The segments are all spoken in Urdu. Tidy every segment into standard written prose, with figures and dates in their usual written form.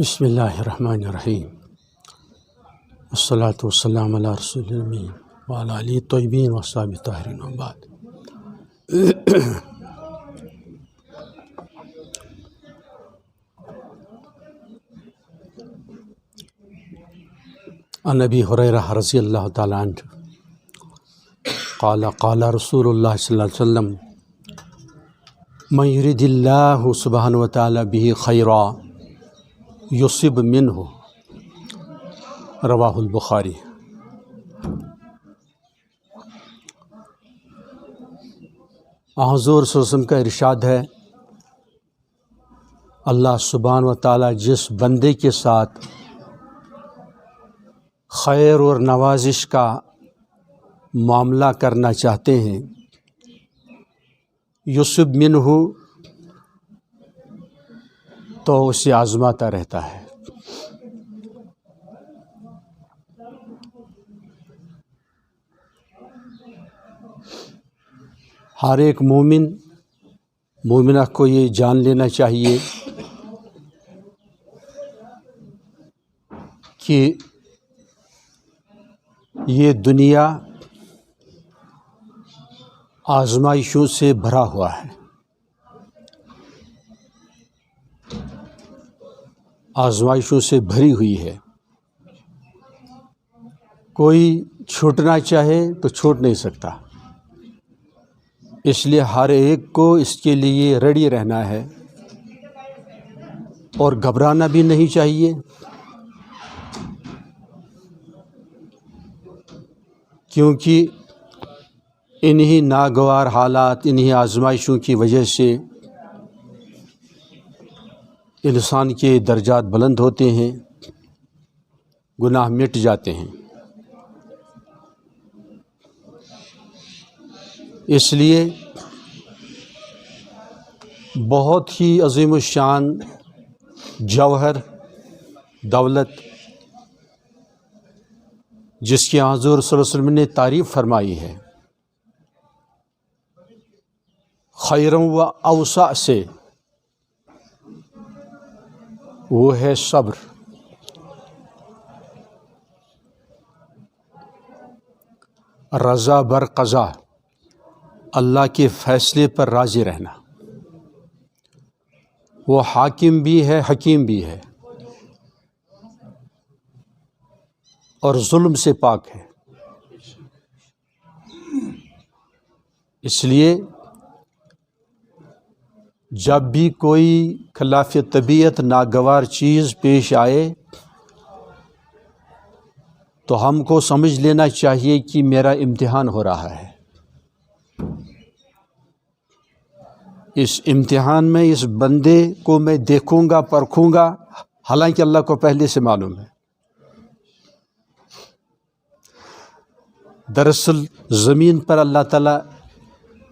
بسم اللہ الرحمن الرحیم والصلاة والسلام علی رسول الامین وعلی آلہ الطیبین واصحابہ الطاہرین وبعد۔ عن ابی ہریرہ رضی اللہ تعالی عنہ قال رسول اللہ صلی اللہ علیہ وسلم من یرید اللہ سبحانہ وتعالی بہ خیرا یصب منہ، رواہ البخاری۔ حضور صلی اللہ علیہ وسلم کا ارشاد ہے، اللہ سبحانہ وتعالی جس بندے کے ساتھ خیر اور نوازش کا معاملہ کرنا چاہتے ہیں، یصب منہ، تو اسے آزماتا رہتا ہے۔ ہر ایک مومنہ کو یہ جان لینا چاہیے کہ یہ دنیا آزمائشوں سے بھرا ہوا ہے، آزمائشوں سے بھری ہوئی ہے۔ کوئی چھوٹنا چاہے تو چھوٹ نہیں سکتا، اس لیے ہر ایک کو اس کے لیے ریڈی رہنا ہے اور گھبرانا بھی نہیں چاہیے، کیونکہ انہی ناگوار حالات، انہی آزمائشوں کی وجہ سے انسان کے درجات بلند ہوتے ہیں، گناہ مٹ جاتے ہیں۔ اس لیے بہت ہی عظیم الشان جوہر دولت جس کی حضور صلی اللہ علیہ وسلم نے تعریف فرمائی ہے، خیروں و اوسع سے، وہ ہے صبر۔ رضا بر قضا، اللہ کے فیصلے پر راضی رہنا۔ وہ حاکم بھی ہے، حکیم بھی ہے، اور ظلم سے پاک ہے۔ اس لیے جب بھی کوئی خلاف طبیعت ناگوار چیز پیش آئے تو ہم کو سمجھ لینا چاہیے کہ میرا امتحان ہو رہا ہے۔ اس امتحان میں اس بندے کو میں دیکھوں گا، پرکھوں گا، حالانکہ اللہ کو پہلے سے معلوم ہے۔ دراصل زمین پر اللہ تعالیٰ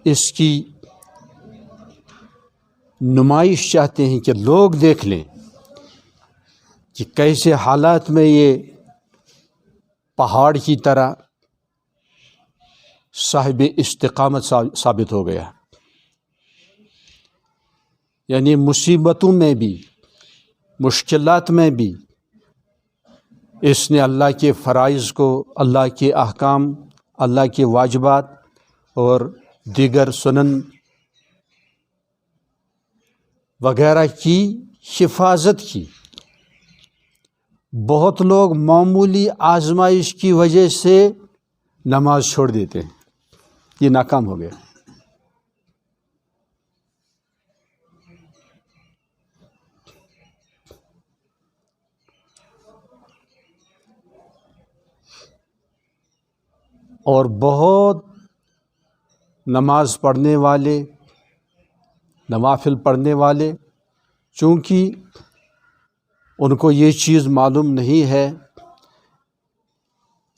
اس کی نمائش چاہتے ہیں کہ لوگ دیکھ لیں کہ کیسے حالات میں یہ پہاڑ کی طرح صاحب استقامت ثابت ہو گیا۔ یعنی مصیبتوں میں بھی، مشکلات میں بھی اس نے اللہ کے فرائض کو، اللہ کے احکام، اللہ کے واجبات اور دیگر سنن وغیرہ کی حفاظت کی۔ بہت لوگ معمولی آزمائش کی وجہ سے نماز چھوڑ دیتے ہیں، یہ ناکام ہو گیا۔ اور بہت نماز پڑھنے والے، نوافل پڑھنے والے، چونکہ ان کو یہ چیز معلوم نہیں ہے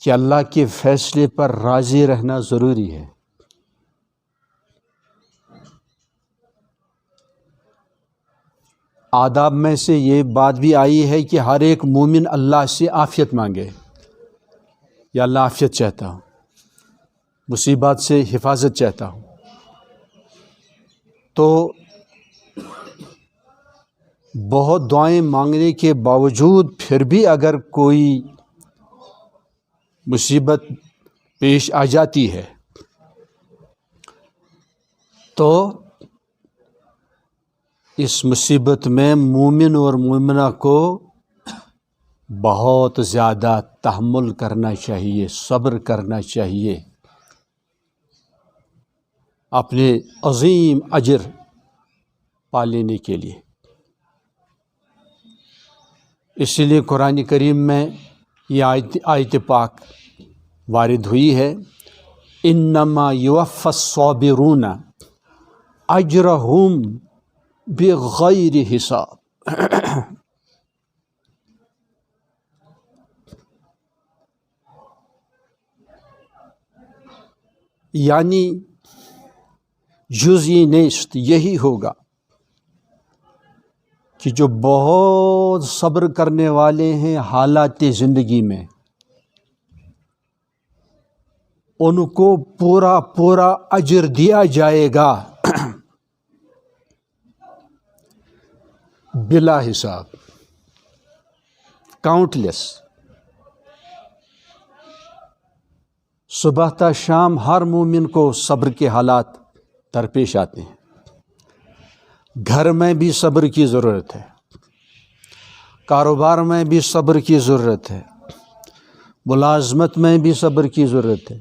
کہ اللہ کے فیصلے پر راضی رہنا ضروری ہے۔ آداب میں سے یہ بات بھی آئی ہے کہ ہر ایک مومن اللہ سے عافیت مانگے، یا اللہ عافیت چاہتا ہوں، مصیبات سے حفاظت چاہتا ہوں۔ تو بہت دعائیں مانگنے کے باوجود پھر بھی اگر کوئی مصیبت پیش آ جاتی ہے تو اس مصیبت میں مومن اور مومنہ کو بہت زیادہ تحمل کرنا چاہیے، صبر کرنا چاہیے، اپنے عظیم اجر پا لینے کے لیے۔ اس لیے قرآن کریم میں یہ آیت پاک وارد ہوئی ہے، انما یوفی الصابرون اجرہم بغیر حساب۔ یعنی جزئی نیست یہی ہوگا کہ جو بہت صبر کرنے والے ہیں حالات زندگی میں، ان کو پورا پورا اجر دیا جائے گا بلا حساب، کاؤنٹ لیس۔ صبح تا شام ہر مومن کو صبر کے حالات درپیش آتے ہیں۔ گھر میں بھی صبر کی ضرورت ہے، کاروبار میں بھی صبر کی ضرورت ہے، ملازمت میں بھی صبر کی ضرورت ہے،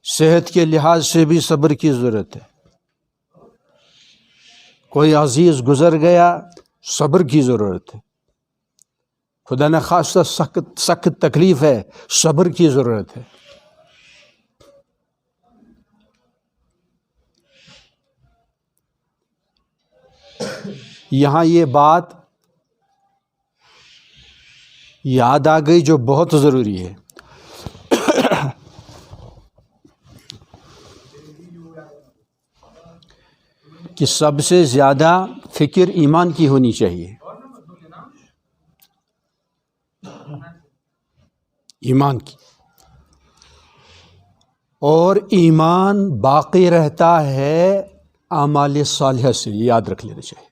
صحت کے لحاظ سے بھی صبر کی ضرورت ہے۔ کوئی عزیز گزر گیا، صبر کی ضرورت ہے۔ خدا نخواستہ سخت تکلیف ہے، صبر کی ضرورت ہے۔ یہاں یہ بات یاد آ گئی جو بہت ضروری ہے، کہ سب سے زیادہ فکر ایمان کی ہونی چاہیے، ایمان کی، اور ایمان باقی رہتا ہے اعمال صالحہ سے، یاد رکھ لینا چاہیے۔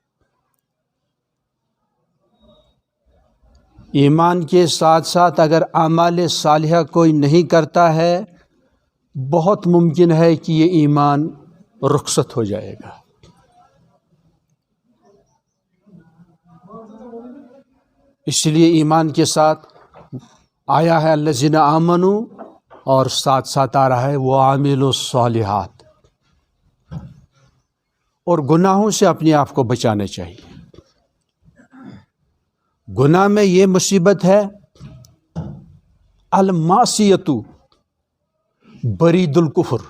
ایمان کے ساتھ ساتھ اگر اعمال صالحہ کوئی نہیں کرتا ہے، بہت ممکن ہے کہ یہ ایمان رخصت ہو جائے گا۔ اس لیے ایمان کے ساتھ آیا ہے الذین آمنوا، اور ساتھ ساتھ آ رہا ہے وعاملوا الصالحات، اور گناہوں سے اپنے آپ کو بچانا چاہیے۔ گناہ میں یہ مصیبت ہے، المعصیۃ برید الکفر،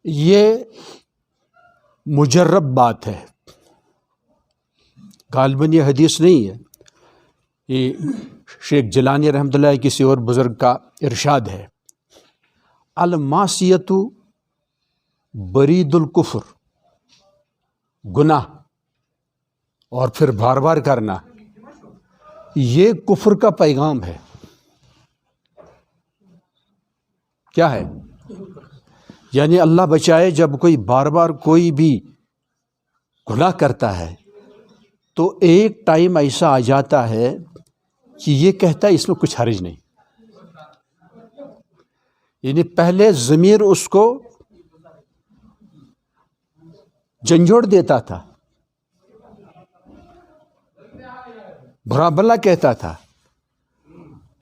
یہ مجرب بات ہے، غالباً یہ حدیث نہیں ہے، یہ شیخ جیلانی رحمۃ اللہ کسی اور بزرگ کا ارشاد ہے، المعصیۃ برید الکفر، گناہ اور پھر بار بار کرنا، یہ کفر کا پیغام ہے۔ کیا ہے؟ یعنی اللہ بچائے، جب کوئی بار بار کوئی بھی گناہ کرتا ہے تو ایک ٹائم ایسا آ جاتا ہے کہ یہ کہتا ہے اس میں کچھ حرج نہیں، یعنی پہلے ضمیر اس کو جھنجھوڑ دیتا تھا، برا بلا کہتا تھا،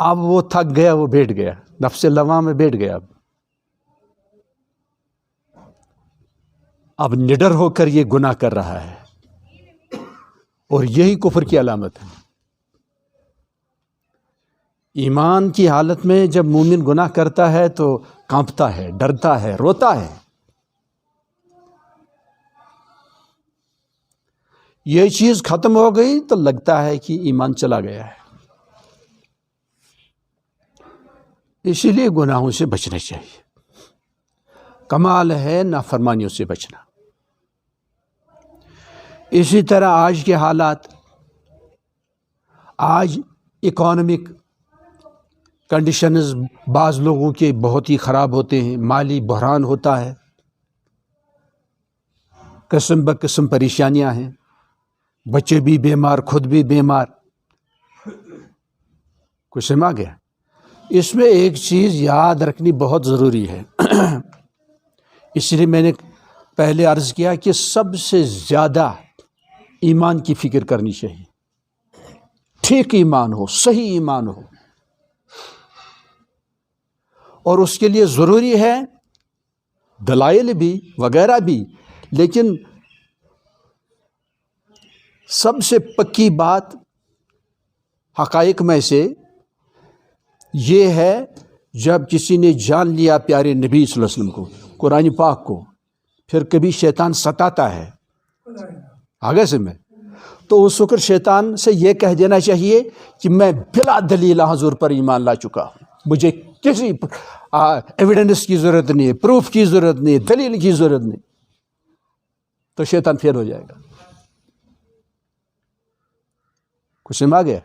اب وہ تھک گیا، وہ بیٹھ گیا، نفس لوامہ میں بیٹھ گیا، اب نڈر ہو کر یہ گناہ کر رہا ہے، اور یہی کفر کی علامت ہے۔ ایمان کی حالت میں جب مومن گناہ کرتا ہے تو کانپتا ہے، ڈرتا ہے، روتا ہے۔ یہ چیز ختم ہو گئی تو لگتا ہے کہ ایمان چلا گیا ہے۔ اسی لیے گناہوں سے بچنا چاہیے، کمال ہے نافرمانیوں سے بچنا۔ اسی طرح آج کے حالات، آج اکانومک کنڈیشنز بعض لوگوں کے بہت ہی خراب ہوتے ہیں، مالی بحران ہوتا ہے، قسم بقسم پریشانیاں ہیں، بچے بھی بیمار، خود بھی بیمار. کچھ سمجھ گیا؟ اس میں ایک چیز یاد رکھنی بہت ضروری ہے. اس لیے میں نے پہلے عرض کیا کہ سب سے زیادہ ایمان کی فکر کرنی چاہیے. ٹھیک ایمان ہو، صحیح ایمان ہو، اور اس کے لیے ضروری ہے دلائل بھی وغیرہ بھی. لیکن سب سے پکی بات حقائق میں سے یہ ہے، جب کسی نے جان لیا پیارے نبی صلی اللہ علیہ وسلم کو، قرآن پاک کو، پھر کبھی شیطان ستاتا ہے آگے سے میں، تو اس وقت شیطان سے یہ کہہ دینا چاہیے کہ میں بلا دلیل حضور پر ایمان لا چکا ہوں، مجھے کسی ایویڈنس کی ضرورت نہیں ہے، پروف کی ضرورت نہیں ہے، دلیل کی ضرورت نہیں. تو شیطان فیل ہو جائے گا. کچھ سمجھ گیا؟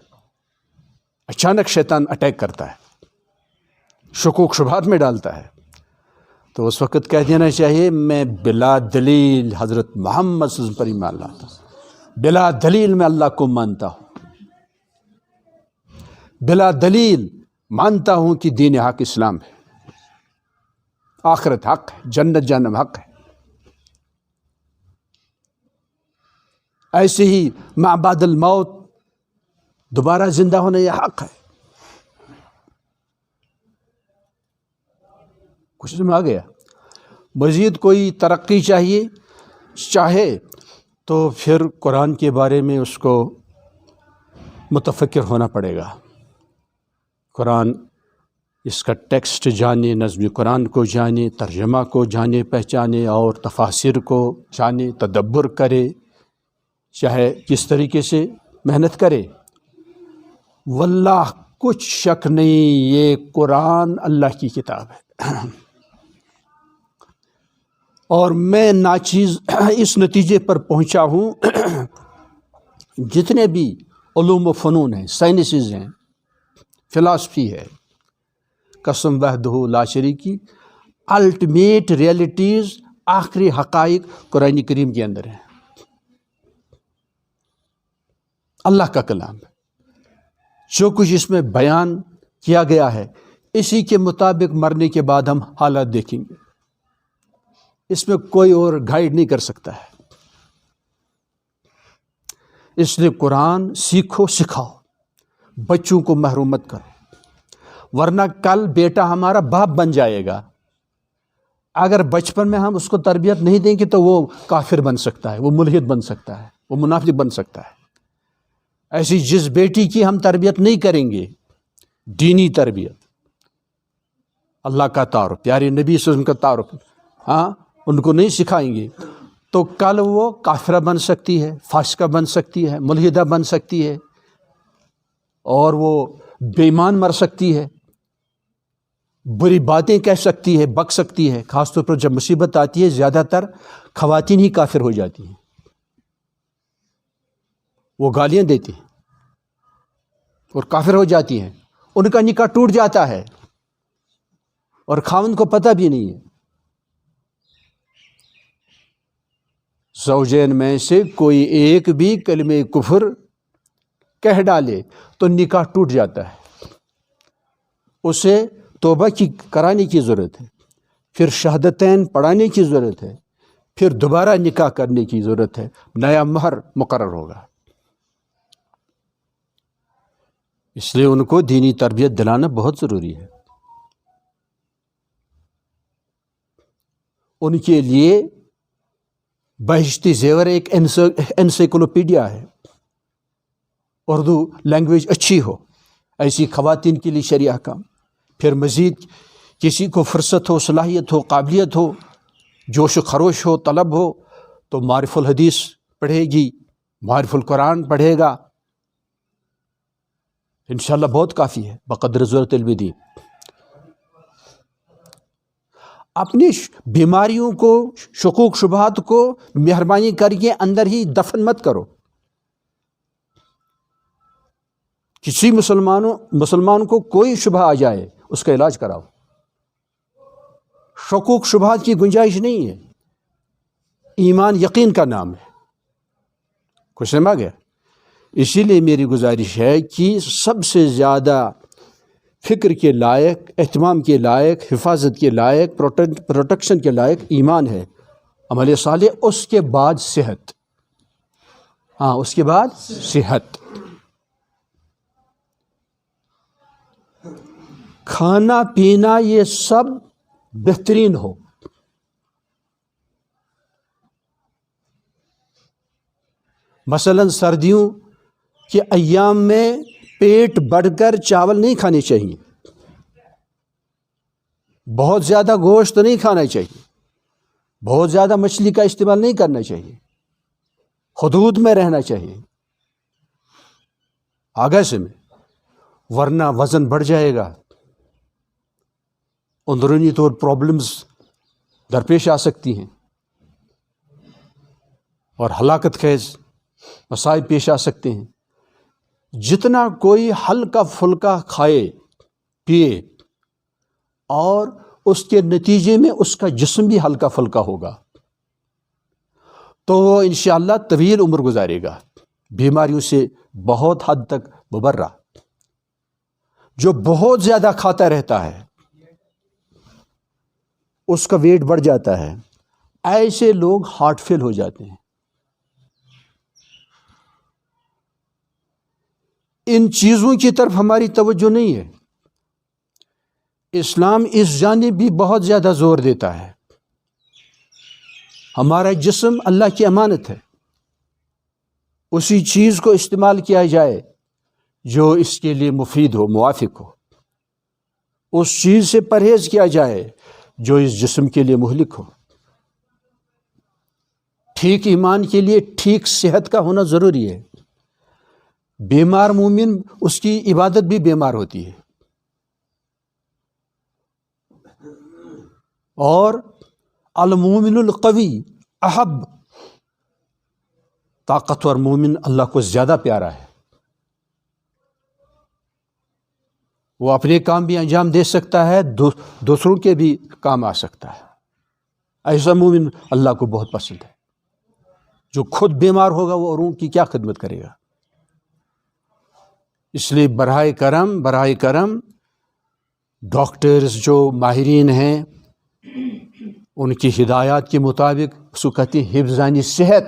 اچانک شیطان اٹیک کرتا ہے، شکوک شبہات میں ڈالتا ہے. تو اس وقت کہہ دینا چاہیے میں بلا دلیل حضرت محمد صلی اللہ علیہ وسلم پر ایمان لاتا ہوں، بلا دلیل میں اللہ کو مانتا ہوں، بلا دلیل مانتا ہوں کہ دین حق اسلام ہے، آخرت حق ہے، جنت جہنم حق ہے. ایسے ہی مع بعد الموت دوبارہ زندہ ہونا یہ حق ہے. کچھ سمجھ آ گیا؟ مزید کوئی ترقی چاہے تو پھر قرآن کے بارے میں اس کو متفکر ہونا پڑے گا. قرآن، اس کا ٹیکسٹ جانے، نظم قرآن کو جانے، ترجمہ کو جانے پہچانے، اور تفاسیر کو جانے، تدبر کرے، چاہے کس طریقے سے محنت کرے. واللہ کچھ شک نہیں، یہ قرآن اللہ کی کتاب ہے. اور میں ناچیز اس نتیجے پر پہنچا ہوں، جتنے بھی علوم و فنون ہیں، سائنسز ہیں، فلاسفی ہے، قسم وحدہ لا شریکی، الٹیمیٹ ریئلٹیز، آخری حقائق قرآن کریم کے اندر ہیں. اللہ کا کلام ہے. جو کچھ اس میں بیان کیا گیا ہے، اسی کے مطابق مرنے کے بعد ہم حالات دیکھیں گے. اس میں کوئی اور گائیڈ نہیں کر سکتا ہے. اس لیے قرآن سیکھو، سکھاؤ، بچوں کو محروم مت کرو، ورنہ کل بیٹا ہمارا باپ بن جائے گا. اگر بچپن میں ہم اس کو تربیت نہیں دیں گے تو وہ کافر بن سکتا ہے، وہ ملحد بن سکتا ہے، وہ منافق بن سکتا ہے. ایسی جس بیٹی کی ہم تربیت نہیں کریں گے، دینی تربیت، اللہ کا تعارف، پیارے نبی صلی اللہ علیہ وسلم کا تعارف، ان کو نہیں سکھائیں گے تو کل وہ کافرہ بن سکتی ہے، فاسقہ بن سکتی ہے، ملحدہ بن سکتی ہے، اور وہ بے ایمان مر سکتی ہے، بری باتیں کہہ سکتی ہے، بک سکتی ہے. خاص طور پر جب مصیبت آتی ہے زیادہ تر خواتین ہی کافر ہو جاتی ہیں. وہ گالیاں دیتی ہیں اور کافر ہو جاتی ہیں، ان کا نکاح ٹوٹ جاتا ہے اور خاوند کو پتہ بھی نہیں ہے. زوجین میں سے کوئی ایک بھی کلمہ کفر کہہ ڈالے تو نکاح ٹوٹ جاتا ہے. اسے توبہ کرانے کی ضرورت ہے، پھر شہادتین پڑھانے کی ضرورت ہے، پھر دوبارہ نکاح کرنے کی ضرورت ہے، نیا مہر مقرر ہوگا. اس لیے ان کو دینی تربیت دلانا بہت ضروری ہے. ان کے لیے بہشتی زیور ایک انسائکلوپیڈیا ہے. اردو لینگویج اچھی ہو، ایسی خواتین کے لیے شرعی احکام. پھر مزید کسی کو فرصت ہو، صلاحیت ہو، قابلیت ہو، جوش و خروش ہو، طلب ہو، تو معرف الحدیث پڑھے گی، معرف القرآن پڑھے گا، انشاءاللہ بہت کافی ہے بقدر ضرورت البدین. اپنی بیماریوں کو، شکوک شبہات کو مہربانی کر کے اندر ہی دفن مت کرو. کسی مسلمان کو کوئی شبہ آ جائے اس کا علاج کراؤ. شکوک شبہات کی گنجائش نہیں ہے. ایمان یقین کا نام ہے. کچھ سمجھ آ گیا؟ اسی لیے میری گزارش ہے کہ سب سے زیادہ فکر کے لائق، اہتمام کے لائق، حفاظت کے لائق، پروٹیکشن کے لائق ایمان ہے، عمل صالح، اس کے بعد صحت. اس کے بعد صحت. کھانا پینا یہ سب بہترین ہو. مثلا سردیوں کے ایام میں پیٹ بڑھ کر چاول نہیں کھانے چاہیے، بہت زیادہ گوشت نہیں کھانا چاہیے، بہت زیادہ مچھلی کا استعمال نہیں کرنا چاہیے، حدود میں رہنا چاہیے اگست میں، ورنہ وزن بڑھ جائے گا، اندرونی طور پرابلمز درپیش آ سکتی ہیں اور ہلاکت خیز مصائب پیش آ سکتے ہیں. جتنا کوئی ہلکا پھلکا کھائے پیے اور اس کے نتیجے میں اس کا جسم بھی ہلکا پھلکا ہوگا تو وہ انشاءاللہ طویل عمر گزارے گا، بیماریوں سے بہت حد تک مبرہ. جو بہت زیادہ کھاتا رہتا ہے اس کا ویٹ بڑھ جاتا ہے، ایسے لوگ ہارٹ فیل ہو جاتے ہیں. ان چیزوں کی طرف ہماری توجہ نہیں ہے. اسلام اس جانب بھی بہت زیادہ زور دیتا ہے. ہمارا جسم اللہ کی امانت ہے، اسی چیز کو استعمال کیا جائے جو اس کے لیے مفید ہو، موافق ہو. اس چیز سے پرہیز کیا جائے جو اس جسم کے لیے مہلک ہو. ٹھیک ایمان کے لیے ٹھیک صحت کا ہونا ضروری ہے. بیمار مومن اس کی عبادت بھی بیمار ہوتی ہے. اور المومن القوی احب، طاقتور مومن اللہ کو زیادہ پیارا ہے. وہ اپنے کام بھی انجام دے سکتا ہے، دوسروں کے بھی کام آ سکتا ہے. ایسا مومن اللہ کو بہت پسند ہے. جو خود بیمار ہوگا وہ اوروں کی کیا خدمت کرے گا؟ اس لیے براہ کرم ڈاکٹرز جو ماہرین ہیں ان کی ہدایات کے مطابق اس کو کہتے ہیں حفظان صحت،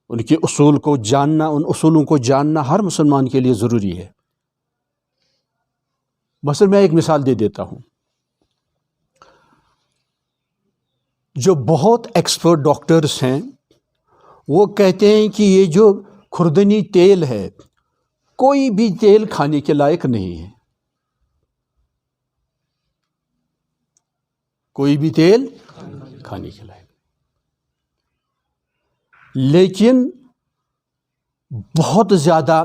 ان کے اصول کو جاننا، ان اصولوں کو جاننا ہر مسلمان کے لیے ضروری ہے. مثلا میں ایک مثال دے دیتا ہوں. جو بہت ایکسپرٹ ڈاکٹرز ہیں وہ کہتے ہیں کہ یہ جو خوردنی تیل ہے کوئی بھی تیل کھانے کے لائق نہیں ہے. کوئی بھی تیل کھانے کے لائق، لیکن بہت زیادہ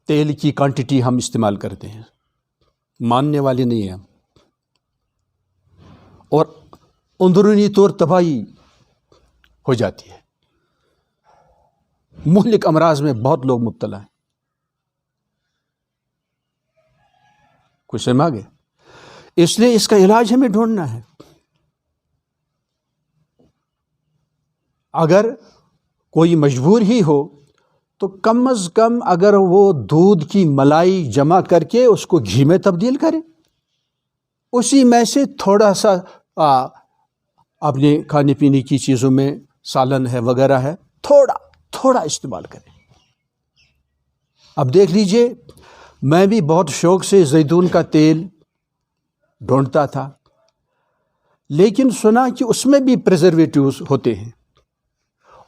تیل کی کوانٹٹی ہم استعمال کرتے ہیں، ماننے والے نہیں ہیں ہم، اور اندرونی طور تباہی ہو جاتی ہے. مہلک امراض میں بہت لوگ مبتلا ہیں. کچھ سمجھ آ گئے؟ اس لیے اس کا علاج ہمیں ڈھونڈنا ہے. اگر کوئی مجبور ہی ہو تو کم از کم اگر وہ دودھ کی ملائی جمع کر کے اس کو گھی میں تبدیل کرے، اسی میں سے تھوڑا سا اپنے کھانے پینے کی چیزوں میں سالن ہے وغیرہ ہے تھوڑا استعمال کرے. اب دیکھ لیجئے، میں بھی بہت شوق سے زیتون کا تیل ڈھونڈتا تھا، لیکن سنا کہ اس میں بھی پریزرویٹیوز ہوتے ہیں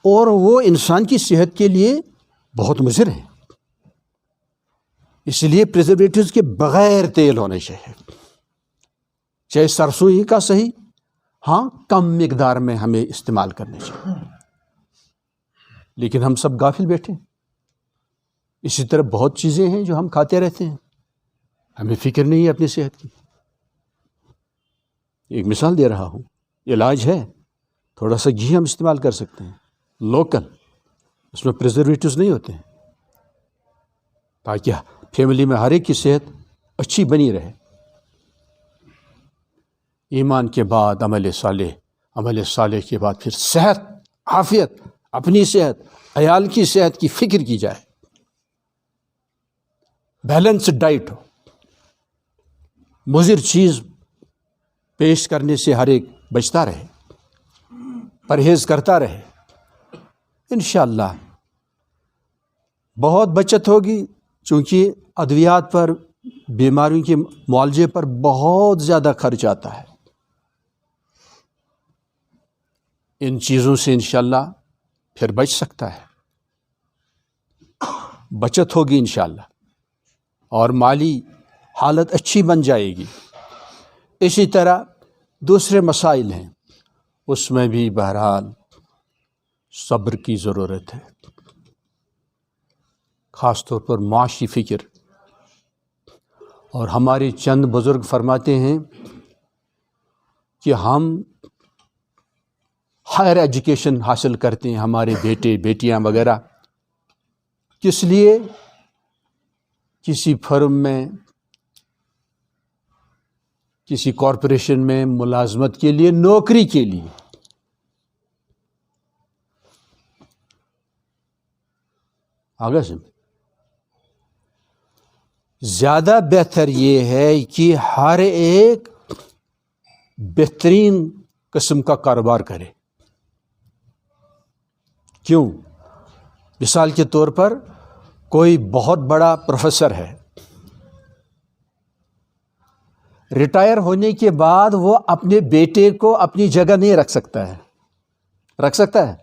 اور وہ انسان کی صحت کے لیے بہت مضر ہیں. اس لیے پریزرویٹیوز کے بغیر تیل ہونا چاہیے، چاہے سرسوں ہی کا صحیح، ہاں کم مقدار میں ہمیں استعمال کرنا چاہیے. لیکن ہم سب غافل بیٹھے. اسی طرح بہت چیزیں ہیں جو ہم کھاتے رہتے ہیں، ہمیں فکر نہیں ہے اپنی صحت کی. ایک مثال دے رہا ہوں، علاج ہے، تھوڑا سا گھی ہم استعمال کر سکتے ہیں لوکل، اس میں پریزرویٹیوز نہیں ہوتے ہیں، تاکہ فیملی میں ہر ایک کی صحت اچھی بنی رہے. ایمان کے بعد عمل صالح، عمل صالح کے بعد پھر صحت عافیت، اپنی صحت، عیال کی صحت کی فکر کی جائے، بیلنسڈ ڈائٹ ہو، مضر چیز پیش کرنے سے ہر ایک بچتا رہے، پرہیز کرتا رہے، انشاءاللہ بہت بچت ہوگی. چونکہ ادویات پر، بیماریوں کے معالجے پر بہت زیادہ خرچ آتا ہے. ان چیزوں سے انشاءاللہ پھر بچ سکتا ہے، بچت ہوگی انشاءاللہ، اور مالی حالت اچھی بن جائے گی. اسی طرح دوسرے مسائل ہیں، اس میں بھی بہرحال صبر کی ضرورت ہے، خاص طور پر معاشی فکر. اور ہمارے چند بزرگ فرماتے ہیں کہ ہم ہائر ایجوکیشن حاصل کرتے ہیں، ہمارے بیٹے بیٹیاں وغیرہ، کس لیے؟ کسی فرم میں، کسی کارپوریشن میں ملازمت کے لیے، نوکری کے لیے. آگے سے زیادہ بہتر یہ ہے کہ ہر ایک بہترین قسم کا کاروبار کرے. کیوں؟ مثال کے طور پر کوئی بہت بڑا پروفیسر ہے، ریٹائر ہونے کے بعد وہ اپنے بیٹے کو اپنی جگہ نہیں رکھ سکتا ہے، رکھ سکتا ہے،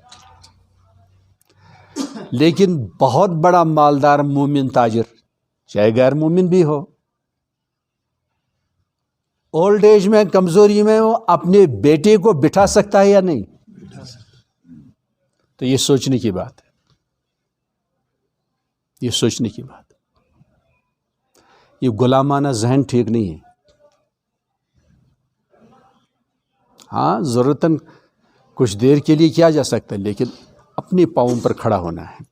لیکن بہت بڑا مالدار مومن تاجر، چاہے غیر مومن بھی ہو، اولڈ ایج میں، کمزوری میں، وہ اپنے بیٹے کو بٹھا سکتا ہے یا نہیں؟ تو یہ سوچنے کی بات ہے، یہ سوچنے کی بات. یہ غلامانہ ذہن ٹھیک نہیں ہے. ہاں ضرورتاً کچھ دیر کے لیے کیا جا سکتا ہے، لیکن اپنے پاؤں پر کھڑا ہونا ہے.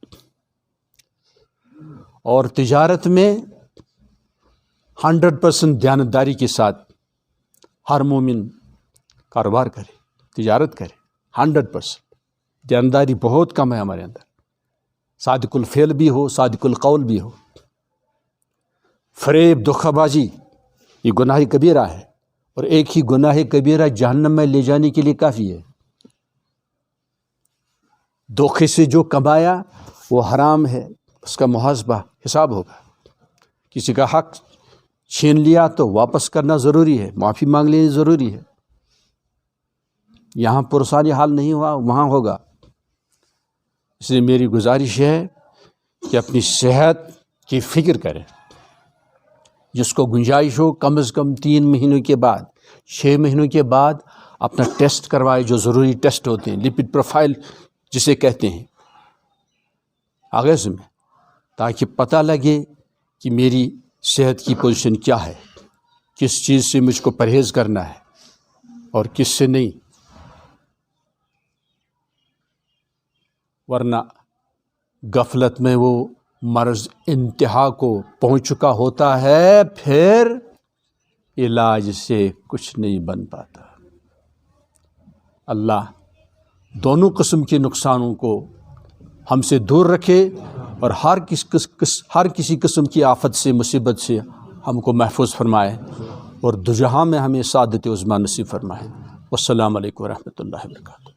اور تجارت میں 100% دیانتداری کے ساتھ ہر مومن کاروبار کرے، تجارت کرے. 100% دیانتداری بہت کم ہے ہمارے اندر. صادق الفعل بھی ہو، صادق القول بھی ہو. فریب، دھوکہ بازی یہ گناہ کبیرہ ہے، اور ایک ہی گناہ کبیرہ جہنم میں لے جانے کے لیے کافی ہے. دھوکے سے جو کمایا وہ حرام ہے، اس کا محاسبہ حساب ہوگا. کسی کا حق چھین لیا تو واپس کرنا ضروری ہے، معافی مانگ لینی ضروری ہے. یہاں پرسانی حال نہیں ہوا، وہاں ہوگا. اس لیے میری گزارش ہے کہ اپنی صحت کی فکر کریں. جس کو گنجائش ہو کم از کم 3 مہینوں کے بعد، 6 مہینوں کے بعد اپنا ٹیسٹ کروائے، جو ضروری ٹیسٹ ہوتے ہیں، لپڈ پروفائل جسے کہتے ہیں، آگے سے میں، تاکہ پتہ لگے کہ میری صحت کی پوزیشن کیا ہے، کس چیز سے مجھ کو پرہیز کرنا ہے اور کس سے نہیں. ورنہ غفلت میں وہ مرض انتہا کو پہنچ چکا ہوتا ہے، پھر علاج سے کچھ نہیں بن پاتا. اللہ دونوں قسم کے نقصانوں کو ہم سے دور رکھے، اور ہر کسی قسم کی آفت سے، مصیبت سے ہم کو محفوظ فرمائے، اور دو جہاں میں ہمیں سعادت عظمیٰ نصیب فرمائے. والسلام علیکم ورحمۃ اللہ وبرکاتہ.